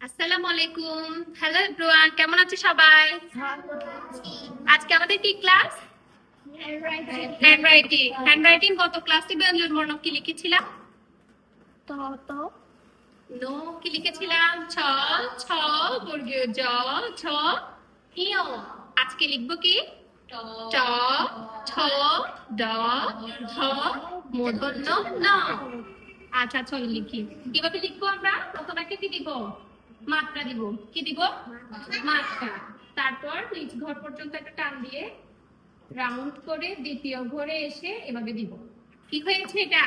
আসসালামু আলাইকুম। Hello everyone, কেমন আছো সবাই? আজকে আমাদের কি ক্লাস? হ্যান্ডরাইটিং। হ্যান্ডরাইটিং কত ক্লাসে বর্ণ কি লিখেছিলাম? নো কি লিখেছিলাম? ছ ছ বর্গীয় জ ছ ইয়। আজকে লিখবো কি? ট ছ ড ঢ মূর্ধন্য ন। আচ্ছা চল লিখি। কিভাবে লিখবো আমরা? প্রথমে একটা কি দিব? মাত্রা দিব। কি দিব? মাত্রা। তারপর নিচ ঘর পর্যন্ত একটা টান দিয়ে রাউন্ড করে দ্বিতীয় ঘরে এসে এভাবে দিব। কি হয়েছে এটা?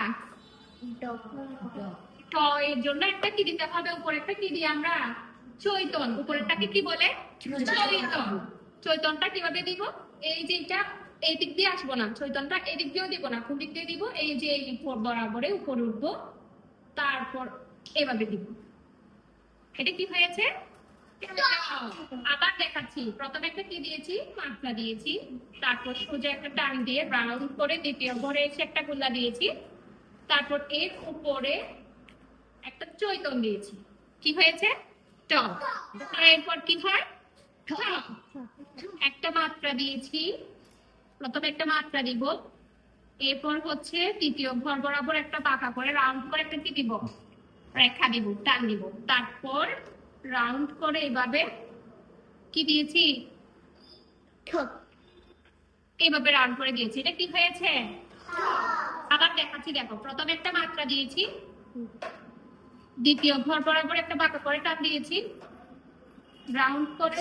ট এর জন্য একটা কি দিতে হবে? উপরে একটা কি দিই আমরা? চৈতন। উপরেরটাকে কি বলে? চৈতন। চৈতনটা কিভাবে দিব? এই যে এটা এই দিক দিয়ে আসবো না, চৈতনটা এদিক দিয়েও দিব না, কোন দিক দিয়ে দিব? এই যে এই বরাবরে উপরে উঠবো, তারপর এভাবে দিব। এটা কি হয়েছে? আবার দেখাচ্ছি। প্রথমে একটা কি দিয়েছি? মাত্রা দিয়েছি। তারপর সোজা একটা টান দিয়ে রাউন্ড করে দ্বিতীয় ঘরে এসে একটা গোলা দিয়েছি। তারপর এর উপরে একটা চৈতন দিয়েছি। কি হয়েছে? ট। এরপর কি হয়? ঠ। একটা মাত্রা দিয়েছি। প্রথমে একটা মাত্রা দিব, এরপর হচ্ছে দ্বিতীয় ঘর বরাবর একটা পাকা করে রাউন্ড করে একটা কি দিব? রেখা দিব, টান দিব। তারপর রাউন্ড করে এভাবে কি দিয়েছি? এইভাবে রাউন্ড করে দিয়েছি। এটা কি হয়েছে? আবার দেখাচ্ছি, দেখো। প্রথমে একটা মাত্রা দিয়েছি, দ্বিতীয় ঘর বরাবর একটা বাঁকা করে টান দিয়েছি, রাউন্ড করে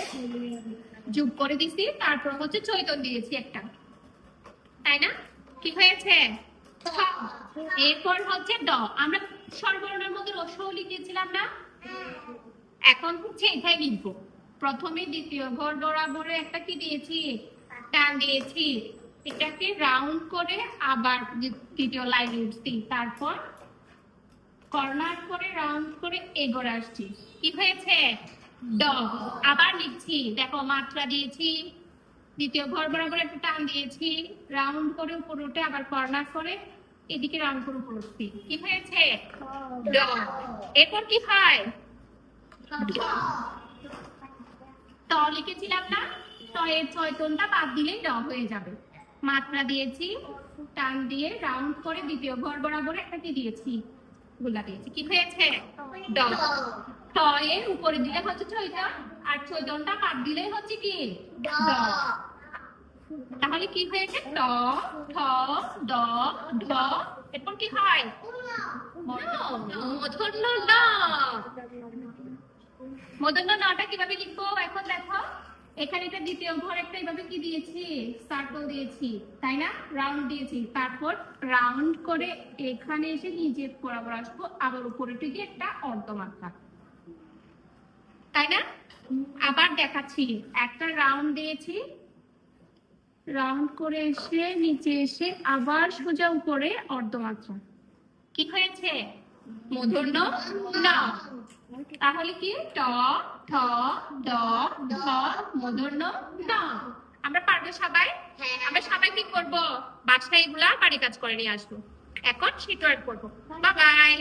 যোগ করে দিছি, তারপর হচ্ছে চৈতন দিয়েছি একটা, তাই না? কি হয়েছে? এরপর হচ্ছে ড। আমরা স্বরবর্ণের মধ্যে রস্যও লিখেছিলাম না? এখন হচ্ছে এটাই লিখবো। প্রথমে দ্বিতীয় ঘর বরাবরে একটা কি দিয়েছি? টান দিয়েছি, এটাকে রাউন্ড করে আবার দ্বিতীয় লাইন উঠছি, তারপর কর্নার করে রাউন্ড করে এগোরে আসছি। কি হয়েছে? ড। আবার লিখছি, দেখো। মাত্রা দিয়েছি, দ্বিতীয় ঘর বরাবর একটা টান দিয়েছি, রাউন্ড করে উপর উঠে আবার কর্নার করে এদিকে রাউন্ড করে উপর উঠছি। কি হয়েছে? ড। এরপর কি হয়? ট লিখেছিলাম না? ট এর চৈতনটা বাদ দিলেই ড হয়ে যাবে। মাত্রা দিয়েছি, টান দিয়ে রাউন্ড করে দ্বিতীয় ঘর বরাবর একটা কি দিয়েছি? গোলা দিয়েছি। কি হয়েছে? ড। ট এর উপরে দিলে হচ্ছে চৈতন, আর চৈতনটা বাদ দিলেই হচ্ছে কি? ড। তাহলে কি হয়েছে? ট ঠ ড ঢ। এরপর কি হয়? মূর্ধন্য ন। মূর্ধন্য নটা কিভাবে লিখবো এখন দেখো। এখানে একটা দ্বিতীয় ঘর একটা এইভাবে কি দিয়েছি? সার্কেল দিয়েছি, তাই না? রাউন্ড দিয়েছি। তারপর রাউন্ড করে এখানে এসে নিচে বরাবর আসবো, আবার উপরে থেকে একটা অর্ধমাত্রা, তাই না? আবার দেখাচ্ছি। একটা রাউন্ড দিয়েছি, রাউন্ড করে এসে নিচে এসে আবার সোজা উপরে অর্ধমাত্রা। কি হয়েছে? মূর্ধন্য ন। তাহলে কি? ট ঠ ড ঢ মূর্ধন্য ন। আমরা পারবো সবাই? আমরা সবাই কি করব? বাসায় এগুলা বাড়ি কাজ করে নিয়ে আসবো। এখন শিট ওয়ার্ক করবো। Bye bye.